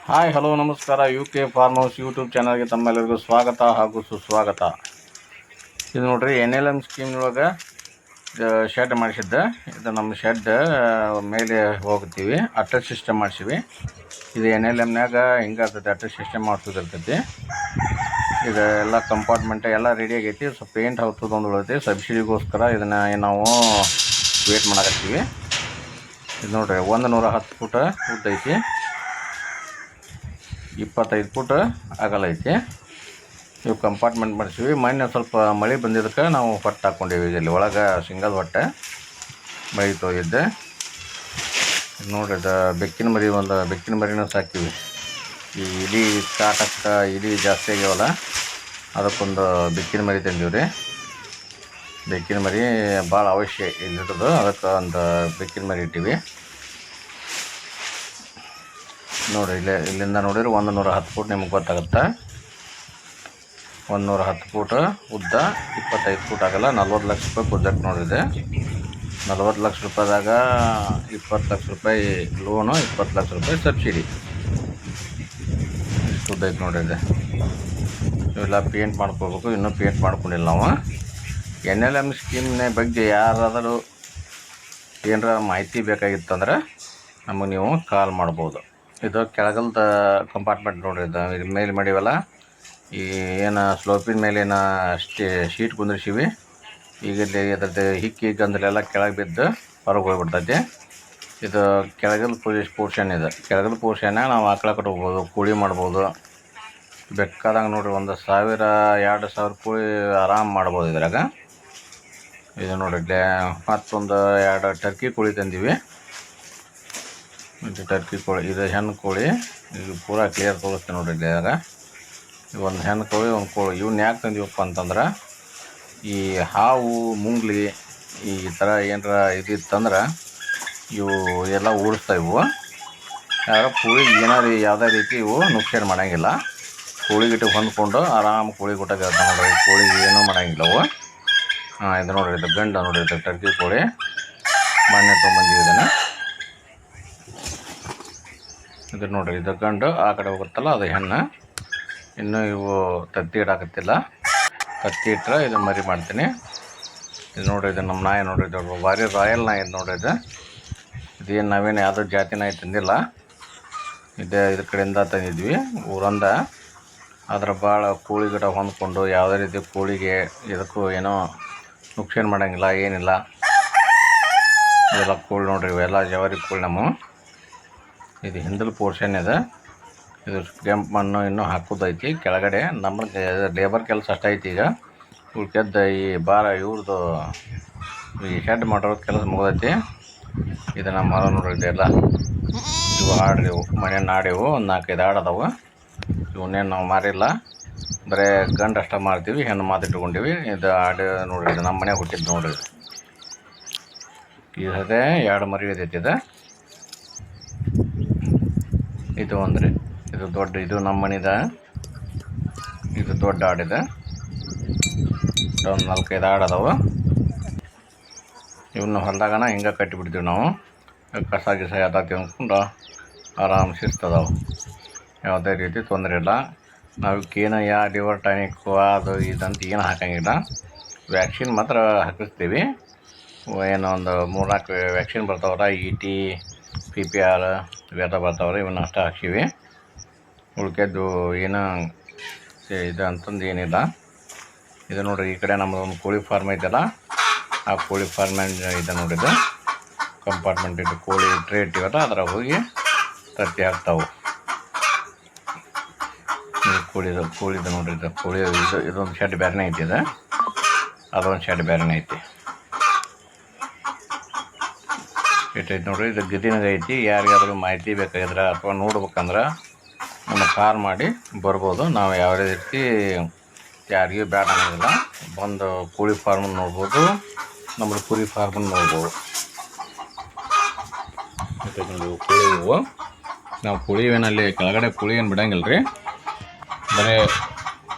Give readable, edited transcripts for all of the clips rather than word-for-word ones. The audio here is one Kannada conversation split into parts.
ಹಾಯ್ ಹಲೋ ನಮಸ್ಕಾರ. UK ಫಾರ್ಮ್ ಹೌಸ್ ಯೂಟ್ಯೂಬ್ ಚಾನಲ್ಗೆ ತಮ್ಮೆಲ್ಲರಿಗೂ ಸ್ವಾಗತ ಹಾಗೂ ಸುಸ್ವಾಗತ. ಇದು ನೋಡ್ರಿ NLM ಸ್ಕೀಮ್ನೊಳಗೆ ಶೆಡ್ ಮಾಡಿಸಿದ್ದೆ. ಇದು ನಮ್ಮ ಶೆಡ್ ಮೇಲೆ ಹೋಗ್ತೀವಿ. ಅಟ್ಯಾಚ್ ಸಿಸ್ಟಮ್ ಮಾಡಿಸಿವಿ. ಇದು NLMನಾಗ ಹಿಂಗಾಗ್ತೈತಿ, ಅಟ್ಯಾಚ್ ಸಿಸ್ಟಮ್ ಮಾಡ್ಸೋದಿರ್ತೈತಿ. ಇದು ಎಲ್ಲ ಕಂಪಾರ್ಟ್ಮೆಂಟ್ ಎಲ್ಲ ರೆಡಿ ಆಗೈತಿ. ಸ್ವಲ್ಪ ಪೇಂಟ್ ಹಾಕೋದೊಂದು ಉಳಿದೈತಿ. ಸಬ್ಸಿಡಿಗೋಸ್ಕರ ಇದನ್ನು ನಾವು ವೇಟ್ ಮಾಡಕತ್ತೀವಿ. ಇದು ನೋಡ್ರಿ 110 ಫುಟ್ ಉದ್ದ ಐತಿ, 25 ಫುಟ್ ಅಗಲ ಐತಿ. ಇವು ಕಂಪಾರ್ಟ್ಮೆಂಟ್ ಮಾಡಿಸಿವಿ. ಮೊನ್ನೆ ಸ್ವಲ್ಪ ಮಳೆ ಬಂದಿದ್ದಕ್ಕೆ ನಾವು ಹೊಟ್ಟೆ ಹಾಕ್ಕೊಂಡಿವಿ. ಇಲ್ಲಿ ಒಳಗೆ ಸಿಂಗಲ್ ಹೊಟ್ಟೆ ಮಳೆ ತೊಯ್ದಿದ್ದೆ. ನೋಡ್ರಿ, ಇದು ಬೆಕ್ಕಿನ ಮರಿ, ಒಂದು ಬೆಕ್ಕಿನ ಮರಿನೂ ಸಾಕಿವಿ. ಈ ಇಲಿ ಕಾಟಕ್ಕೆ ಇಲಿ ಜಾಸ್ತಿ ಆಗ್ಯಾವಲ್ಲ, ಅದಕ್ಕೊಂದು ಬೆಕ್ಕಿನ ಮರಿ ತಂದೀವಿ ರೀ. ಬೆಕ್ಕಿನ ಮರಿ ಭಾಳ ಅವಶ್ಯ ಇಲ್ಲಿರೋದು, ಅದಕ್ಕೆ ಒಂದು ಬೆಕ್ಕಿನ ಮರಿ ಇಟ್ಟಿವಿ. ನೋಡಿರಿ, ಇಲ್ಲಿಂದ ನೋಡಿದ್ರೆ 110 ಫುಟ್ ನಿಮ್ಗೆ ಗೊತ್ತಾಗುತ್ತೆ. 110 ಫುಟ್ ಉದ್ದ, 25 ಫುಟ್ ಆಗಲ್ಲ, 40 ಲಕ್ಷ ರೂಪಾಯಿ ಪ್ರಾಜೆಕ್ಟ್ ನೋಡಿದೆ. 40 ಲಕ್ಷ ರೂಪಾಯಿದಾಗ 20 ಲಕ್ಷ ರೂಪಾಯಿ ಲೋನು, 20 ಲಕ್ಷ ರೂಪಾಯಿ ಸಬ್ಸಿಡಿ. ಇಷ್ಟು ಉದ್ದ ಐತೆ ನೋಡಿದೆ. ಇವೆಲ್ಲ ಪೇಂಟ್ ಮಾಡ್ಕೋಬೇಕು. ಇನ್ನೂ ಪೇಂಟ್ ಮಾಡ್ಕೊಂಡಿಲ್ಲ ನಾವು. NLM ಸ್ಕೀಮ್ನ ಬಗ್ಗೆ ಯಾರಾದರೂ ಏನರ ಮಾಹಿತಿ ಬೇಕಾಗಿತ್ತಂದ್ರೆ ನಮಗೆ ನೀವು ಕಾಲ್ ಮಾಡ್ಬೋದು. ಇದು ಕೆಳಗಲ್ದ ಕಂಪಾರ್ಟ್ಮೆಂಟ್ ನೋಡ್ರಿ. ಇದು ಮೇಲೆ ಮಾಡಿವಲ್ಲ, ಈ ಏನು ಸ್ಲೋಪಿನ ಮೇಲೇನ ಶೀಟ್ ಕುಂದ್ರಿಸಿವಿ. ಈಗ ಇಲ್ಲಿ ಅದ್ರದ್ದು ಹಿಕ್ಕಿ ಗಂದಲೆಲ್ಲ ಕೆಳಗೆ ಬಿದ್ದು ಹೊರಗೆ ಹೋಗ್ಬಿಡ್ತೈತಿ. ಇದು ಕೆಳಗಲ್ ಪೋರ್ಷನ್ ಇದೆ. ಕೆಳಗಲ್ ಪೋರ್ಷನ್ನಾಗ ನಾವು ಆಕಳ ಕಟ್ಬೋದು, ಕೋಳಿ ಮಾಡ್ಬೋದು. ಬೇಕಾದಂಗೆ ನೋಡಿರಿ, 1,000-2,000 ಕೋಳಿ ಆರಾಮ್ ಮಾಡ್ಬೋದು ಇದ್ರಾಗ. ಇದು ನೋಡಿರಿ, ಮತ್ತೊಂದು 2 ಟರ್ಕಿ ಕೋಳಿ ತಂದೀವಿ. ಇದು ಟರ್ಕಿ ಕೋಳಿ, ಇದು ಹೆಣ್ಣು ಕೋಳಿ. ಇದು ಪೂರಾ ಕ್ಲಿಯರ್ ತೋರಿಸ್ತೀನಿ ನೋಡಿರಿ. ಇದ್ರಾಗ ಒಂದು ಹೆಣ್ಣು ಕೋಳಿ, ಒಂದು ಕೋಳಿ. ಇವನ್ನ ಯಾಕೆ ತಂದೀವಪ್ಪ ಅಂತಂದ್ರೆ, ಈ ಹಾವು, ಮುಂಗ್ಲಿ ಈ ಥರ ಏನರ ಇದಿತ್ತಂದ್ರೆ ಇವು ಎಲ್ಲ ಓಡಿಸ್ತಾವೆ. ಇವು ಕೋಳಿಗೆ ಏನಾರು ಯಾವುದೇ ರೀತಿ ಇವು ನುಕ್ಸಾನ ಮಾಡೋಂಗಿಲ್ಲ. ಕೋಳಿಗಿಟ್ಟು ಹೊಂದ್ಕೊಂಡು ಆರಾಮ್ ಕೋಳಿ ಊಟ ನೋಡ್ರಿ. ಕೋಳಿಗೆ ಏನೂ ಮಾಡೋಂಗಿಲ್ಲ ಅವು. ಇದು ನೋಡಿರಿ, ಇದು ಗಂಡ ನೋಡಿರಿ, ಇದು ಟರ್ಕಿ ಕೋಳಿ. ಮೊನ್ನೆ ತೊಗೊಂಬಂದಿವಿ ಇದನ್ನು. ಇದು ನೋಡಿರಿ, ಇದು ಗಂಡು. ಆ ಕಡೆ ಹೋಗುತ್ತಲ್ಲ ಅದು ಹೆಣ್ಣು. ಇನ್ನೂ ಇವು ತತ್ತಿ ಇಡಾಕತ್ತಿಲ್ಲ. ತತ್ತಿ ಇಟ್ಟರೆ ಇದು ಮರಿ ಮಾಡ್ತೀನಿ. ಇದು ನೋಡಿರಿ, ಇದು ನಮ್ಮ ನಾಯಿ ನೋಡಿರಿ. ಇದು ಭಾರಿ ರಾಯಲ್ ನಾಯಿ ಇದು ನೋಡಿರಿ. ಇದೇನು ನಾವೇನು ಯಾವುದೋ ಜಾತಿ ನಾಯಿ ತಂದಿಲ್ಲ. ಇದ್ರ ಕಡೆಯಿಂದ ತಂದಿದ್ವಿ ಊರಿಂದ. ಅದ್ರ ಭಾಳ ಕೋಳಿ ಗಿಡ ಹೊಂದ್ಕೊಂಡು ಯಾವುದೇ ರೀತಿ ಕೋಳಿಗೆ ಇದಕ್ಕೂ ಏನೋ ನುಕ್ಸಾನ ಮಾಡೋಂಗಿಲ್ಲ, ಏನಿಲ್ಲ. ಇವೆಲ್ಲ ಕೋಳಿ ನೋಡಿರಿ, ಇವೆಲ್ಲ ಜವಾರಿ ಕೋಳಿ ನಮ್ಮ. ಇದು ಹಿಂದಲ್ ಪೋರ್ಷನ್ ಇದೆ. ಇದು ಕೆಂಪು ಮಣ್ಣು ಇನ್ನೂ ಹಾಕೋದೈತಿ ಕೆಳಗಡೆ. ನಮಗೆ ಲೇಬರ್ ಕೆಲಸ ಅಷ್ಟೈತಿ. ಈಗ ಉಳ್ಕೆದ್ದ ಈ ಇವ್ರದ್ದು ಈ ಶೆಡ್ ಮಾಡೋದು ಕೆಲಸ ಮುಗ್ದೈತಿ. ಇದು ನಮ್ಮ ಮರ ನೋಡ್ರಿ. ಎಲ್ಲ ಇವು ಆಡ್ರಿವು, ಮನೆಯನ್ನು ಆಡಿವು. ಒಂದು 4-5 ಆಡದವು. ಇವನ್ನೇನು ನಾವು ಮಾರಿಲ್ಲ, ಬರೀ ಗಂಡು ಅಷ್ಟ ಮಾರ್ತೀವಿ, ಹೆಣ್ಣು ಮಾತಿಟ್ಕೊಂಡಿವಿ. ಇದು ಆಡು ನೋಡ್ರಿ, ಇದು ನಮ್ಮ ಮನೆ ಹುಟ್ಟಿದ್ದು ನೋಡ್ರಿ. ಇದೆ 2 ಮರಿ ಇದೈತಿ. ಇದು ಒಂದ್ರಿ, ಇದು ದೊಡ್ಡ, ಇದು ನಮ್ಮ ಮನಿದ. ಇದು ದೊಡ್ಡ ಆಡಿದೆ. ಒಂದು 4-5 ಆಡದವು. ಇವನ್ನ ಹೊಲದಾಗನ ಹಿಂಗೆ ಕಟ್ಟಿಬಿಡ್ತೀವಿ ನಾವು. ಕಸ ಗಿಸ ಎಲ್ಲ ತಿನ್ಕೊಂಡು ಆರಾಮ್ ಶಿಸ್ತದವು. ಯಾವುದೇ ರೀತಿ ತೊಂದರೆ ಇಲ್ಲ. ನಾವಕ್ಕೇನು ಲಿವರ್ ಟಾನಿಕ್ಕು ಅದು ಇದಂತ ಏನು ಹಾಕೋಂಗಿಲ್ಲ. ವ್ಯಾಕ್ಸಿನ್ ಮಾತ್ರ ಹಾಕಿಸ್ತೀವಿ. ಏನೋ ಒಂದು 3-4 ವ್ಯಾಕ್ಸಿನ್ ಬರ್ತಾವಲ್ಲ, ET, PPR ಇವೆಲ್ಲ ಬರ್ತಾವ್ರೆ. ಇವನ್ನ ಅಷ್ಟ ಹಾಕ್ಸಿವಿ. ಉಳ್ಕೆದ್ದು ಏನೋ ಇದು ಅಂತಂದು ಏನಿಲ್ಲ. ಇದು ನೋಡಿರಿ, ಈ ಕಡೆ ನಮ್ಮದು ಒಂದು ಕೋಳಿ ಫಾರ್ಮ್ ಐತಲ್ಲ, ಆ ಕೋಳಿ ಫಾರ್ಮ್ ಇದೆ ನೋಡಿದ್ದು ಕಂಪಾರ್ಟ್ಮೆಂಟ್. ಇಟ್ಟು ಕೋಳಿ ಟ್ರೇ ಇಟ್ಟಿವಲ್ಲ, ಅದ್ರಾಗ ಹೋಗಿ ತತ್ತಿ ಹಾಕ್ತಾವೆ. ಕೋಳಿದು ನೋಡಿರಿ, ಕೋಳಿ ಇದೊಂದು ಶೆಡ್ ಬೇರೆನೇ ಐತಿ. ಅದೊಂದು ಶೆಡ್ ಬೇರೆನೇ ಐತಿ. ಇಟ್ಟೈತಿ ನೋಡಿರಿ. ಇದು ಗದಿನಾಗ ಐತಿ. ಯಾರಿಗಾದ್ರೂ ಮಾಹಿತಿ ಬೇಕಾಗಿದ್ರೆ ಅಥವಾ ನೋಡ್ಬೇಕಂದ್ರೆ ನಮ್ಮ ಕಾಲ್ ಮಾಡಿ ಬರ್ಬೋದು. ನಾವು ಯಾವ ರೀತಿ ಯಾರಿಗೂ ಬೇಡ ಅನ್ನೋದಿಲ್ಲ. ಬಂದು ಕೋಳಿ ಫಾರ್ಮನ್ನು ನೋಡ್ಬೋದು, ನಮ್ಮದು ಕುರಿ ಫಾರ್ಮನ್ನು ನೋಡ್ಬೋದು. ನೋಡಿ ಕೋಳಿ ಇವು. ನಾವು ಕೋಳಿ ಏನಲ್ಲಿ ಕೆಳಗಡೆ ಕೋಳಿ ಏನು ಬಿಡಂಗಿಲ್ಲ ರೀ. ಬರೀ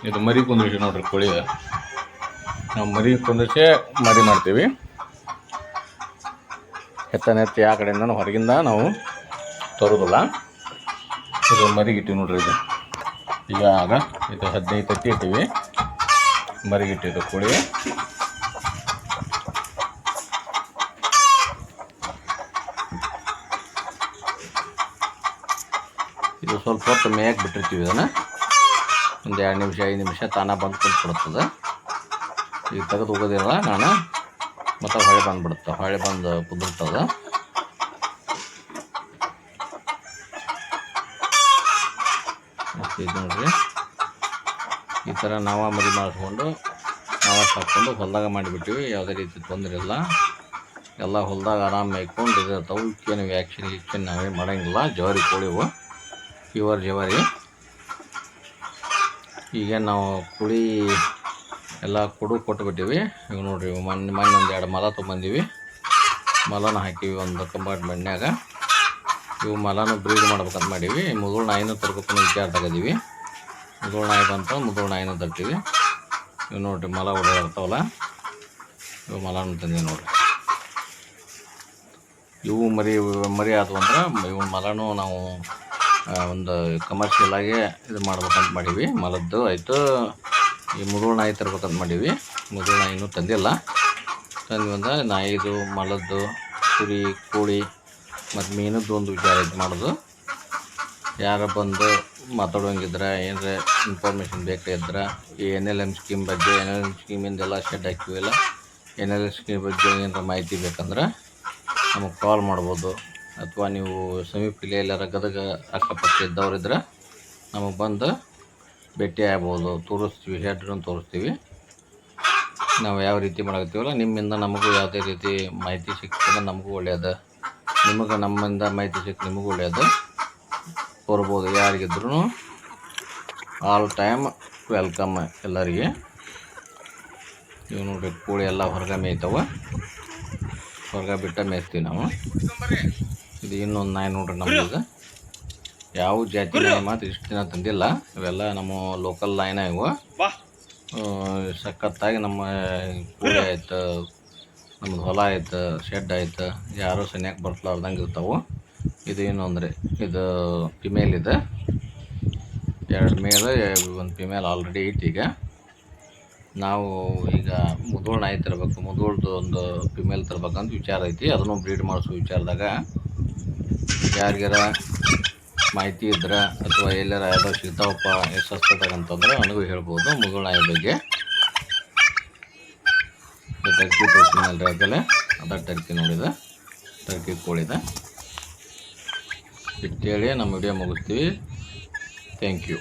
ಇದು ಮರಿ ಕುಂದ್ರಿಸಿ ನೋಡ್ರಿ. ಕೋಳಿ ನಾವು ಮರಿ ಕುಂದ್ರಿಸಿ ಮರಿ ಮಾಡ್ತೀವಿ. ಎತ್ತಿ ಆ ಕಡೆಯಿಂದ ಹೊರಗಿಂದ ನಾವು ತರೋದಿಲ್ಲ. ಇದು ಮರಿಗಿಟ್ಟಿವಿ ನೋಡ್ರಿ. ಇದು ಈಗ ಇದು 15 ತತ್ತಿ ಇಟ್ಟಿವಿ, ಮರಿಗಿಟ್ಟಿದ್ದು ಕೋಳಿ. ಇದು ಸ್ವಲ್ಪ ಹೊತ್ತು ಮೇಯಕ್ಕೆ ಬಿಟ್ಟಿರ್ತೀವಿ. ಇದನ್ನು ಒಂದು 2 ನಿಮಿಷ 5 ನಿಮಿಷ ತಾನ ಬಂದು ಕುಂತ್ಬಿಡುತ್ತದೆ. ಈಗ ತೆಗೆದು ಹೋಗೋದಿಲ್ಲ ನಾನು, ಮತ್ತು ಹೊಳೆ ಬಂದುಬಿಡುತ್ತೆ, ಹೊಳೆ ಬಂದು ಕುದುರ್ತದೆ. ಇದು ನೋಡ್ರಿ, ಈ ಥರ ನಾವು ಮರಿ ಮಾಡಿಸ್ಕೊಂಡು ನಾವು ಸಾಕ್ಕೊಂಡು ಹೊಲದಾಗ ಮಾಡಿಬಿಟ್ಟಿವಿ. ಯಾವುದೇ ರೀತಿ ತೊಂದರೆ ಇಲ್ಲ. ಎಲ್ಲ ಹೊಲದಾಗ ಆರಾಮ ಮೇಯ್ಕೊಂಡು ಇದಿರ್ತಾವೆ. ಏನು ವ್ಯಾಕ್ಸಿನ್ ನಾವೇ ಮಾಡೋಂಗಿಲ್ಲ. ಜವಾರಿ ಕೋಳಿವು, ಪ್ಯೂರ್ ಜವಾರಿ. ಈಗ ನಾವು ಕುಳಿ ಎಲ್ಲ ಕೊಟ್ಬಿಟ್ಟಿವಿ. ಇವು ನೋಡ್ರಿ, ಮೊನ್ನೆ ಒಂದು 2 ಮಲ ತೊಗೊಂಬಂದೀವಿ. ಮಲನ ಹಾಕಿವಿ ಒಂದು ಕಂಪಾರ್ಟ್ಮೆಂಟ್ನಾಗ. ಇವು ಮಲನೂ ಬ್ರೀಡ್ ಮಾಡ್ಬೇಕಂತ ಮಾಡೀವಿ. ಮುದುಳು ನಾಯಿನೂ ತರ್ಬೇಕು ವಿಚಾರ ತಗೋದೀವಿ. ಮುದುಳು ನಾಯಿ ಬಂತು, ಮುದುಳು ನಾಯಿನೂ ತರ್ತೀವಿ. ಇವು ನೋಡ್ರಿ, ಮಲ ಓಡಾಡ್ತಾವಲ್ಲ, ಇವು ಮಲನೂ ತಂದೀವಿ ನೋಡ್ರಿ. ಇವು ಮರಿ ಆದವು ಅಂದ್ರೆ ಇವು ಮಲನೂ ನಾವು ಒಂದು ಕಮರ್ಷಿಯಲ್ ಆಗಿ ಇದು ಮಾಡ್ಬೇಕಂತ ಮಾಡೀವಿ. ಮಲದ್ದು ಆಯಿತು. ಈ ಮುದುಳು ನಾಯಿ ತರ್ಬೇಕಂತ ಮಾಡೀವಿ. ಮುದುಳು ನಾಯಿನೂ ತಂದಿಲ್ಲ. ತಂದು ಅಂದ್ರೆ ನಾಯಿದು, ಮಲದ್ದು, ಕುರಿ, ಕೋಳಿ ಮತ್ತು ಮೀನದ್ದು ಒಂದು ವಿಚಾರ ಇದು ಮಾಡೋದು. ಯಾರು ಬಂದು ಮಾತಾಡೋಂಗಿದ್ರೆ, ಏನರ ಇನ್ಫಾರ್ಮೇಷನ್ ಬೇಕಾಗಿದ್ರೆ, ಈ NLM ಸ್ಕೀಮ್ ಬಗ್ಗೆ, NLM ಸ್ಕೀಮಿಂದೆಲ್ಲ ಶೆಡ್ ಹಾಕಿವಿಲ್ಲ, NLM ಸ್ಕೀಮ್ ಬಗ್ಗೆ ಏನಾರ ಮಾಹಿತಿ ಬೇಕಂದ್ರೆ ನಮಗೆ ಕಾಲ್ ಮಾಡ್ಬೋದು. ಅಥವಾ ನೀವು ಸಮೀಪ ಎಲ್ಲಾರ ಗದಗ ಅಕ್ಕಪಕ್ಕ ಇದ್ದವ್ರಿದ್ರೆ ನಮಗೆ ಬಂದು ಭೇಟಿ ಆಗ್ಬೋದು. ತೋರಿಸ್ತೀವಿ, ಶೆಡ್ರನ್ನು ತೋರಿಸ್ತೀವಿ. ನಾವು ಯಾವ ರೀತಿ ಮಾಡಾಕತ್ತೀವಲ್ಲ, ನಿಮ್ಮಿಂದ ನಮಗೂ ಯಾವುದೇ ರೀತಿ ಮಾಹಿತಿ ಸಿಗ್ತದೆ, ನಮಗೂ ಒಳ್ಳೆಯದು. ನಿಮಗೆ ನಮ್ಮಿಂದ ಮಾಹಿತಿ ಸಿಕ್ಕ ನಿಮಗೂ ಒಳ್ಳೆಯದು. ಬರ್ಬೋದು, ಯಾರಿಗಿದ್ರೂ ಆಲ್ ಟೈಮ್ ವೆಲ್ಕಮ್ ಎಲ್ಲರಿಗೆ. ಇವು ನೋಡ್ರಿ, ಕೋಳಿ ಎಲ್ಲ ಹೊರಗೆ ಮೇಯ್ತಾವೆ. ಹೊರಗೆ ಬಿಟ್ಟ ಮೇಯ್ತೀವಿ ನಾವು. ಇದು ಇನ್ನೊಂದು ನಾಯಿ ನೋಡ್ರಿ ನಮ್ಮದು. ಯಾವ ಜಾತಿ ನಾಯಿ ಮಾತ್ರ ಇಷ್ಟು ದಿನ ತಂದಿಲ್ಲ. ಇವೆಲ್ಲ ನಮ್ಮ ಲೋಕಲ್ ನಾಯಿನ. ಇವು ಸಖತ್ತಾಗಿ ನಮ್ಮ ಕೋಳಿ ಆಯ್ತು, ನಮ್ಮದು ಹೊಲ ಆಯ್ತು, ಶೆಡ್ ಆಯ್ತು, ಯಾರೂ ಸನಿಯಾಗಿ ಬರ್ಲಾರ್ದಂಗೆ ಇರ್ತಾವೆ. ಇದು ಏನು ಅಂದರೆ ಇದು ಫಿಮೇಲ್ ಇದೆ. 2 ಮೇಲ್ 1 ಫಿಮೇಲ್ ಆಲ್ರೆಡಿ ಐತಿ. ಈಗ ನಾವು ಈಗ ಮುದುಳು ನಾಯಿ ತರಬೇಕು, ಮುದುಳ್ದು ಒಂದು ಫಿಮೇಲ್ ತರ್ಬೇಕಂತ ವಿಚಾರ ಐತಿ. ಅದನ್ನು ಬ್ರೀಡ್ ಮಾಡಿಸೋ ವಿಚಾರದಾಗ ಯಾರಿಗಾರ ಮಾಹಿತಿ ಇದ್ರೆ ಅಥವಾ ಎಲ್ಲಾರ ಯಾವುದೋ ಸಿಗ್ತಾವಪ್ಪ ಸಸ್ತದಾಗಂತಂದ್ರೆ ನನಗೂ ಹೇಳ್ಬೋದು ಮುದುಳು ನಾಯಿ ಬಗ್ಗೆ. ಟರ್ಕಿ ತೋರಿಸಿನಲ್ರಿ ಆಗಲೇ, ಅದ ಟರ್ಕಿ ನೋಡಿದೆ, ಟರ್ಕಿ ಕೋಳಿದೆ. ಇಟ್ಟೇಳಿ ನಮ್ಮ ವಿಡಿಯೋ ಮುಗಿಸ್ತೀವಿ. Thank you.